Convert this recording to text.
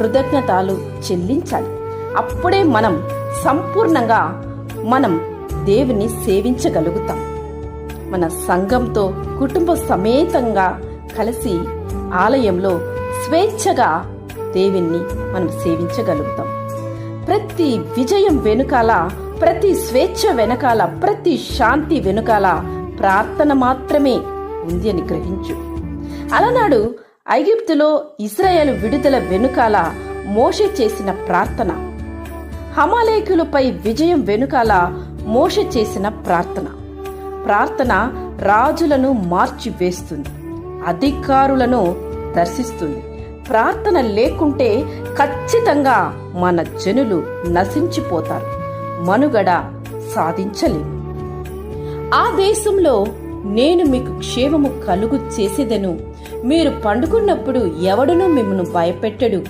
కృతజ్ఞతలు చెల్లించాలి. అప్పుడే మనం సంపూర్ణంగా దేవుని సేవించగలుగుతాం. మన సంఘంతో కుటుంబ సమేతంగా కలిసి ఆలయంలో స్వేచ్ఛగా దేవుణ్ణి మనం సేవించగలుగుతాం. ప్రతి విజయం వెనుకాల, ప్రతి స్వేచ్ఛ వెనకాల, ప్రతి శాంతి వెనుకాల ప్రార్థన మాత్రమే ఉంది అని గ్రహించు. అలనాడు ఐగుప్తులో ఇశ్రాయేలు విడుదల వెనుకాల మోషే చేసిన ప్రార్థన, అమాలేకులపై విజయం వెనుకాల మోషే చేసిన ప్రార్థన రాజులను మార్చివేస్తుంది, అధికారులను దర్శిస్తుంది. ప్రార్థన లేకుంటే ఖచ్చితంగా మన జనులు నశించిపోతారు, మనుగడ సాధించలేరు. ఆ దేశంలో నేను మీకు క్షేమము కలుగు చేసేదను, మీరు పండుకున్నప్పుడు ఎవడునూ మిమ్మను భయపెట్టడు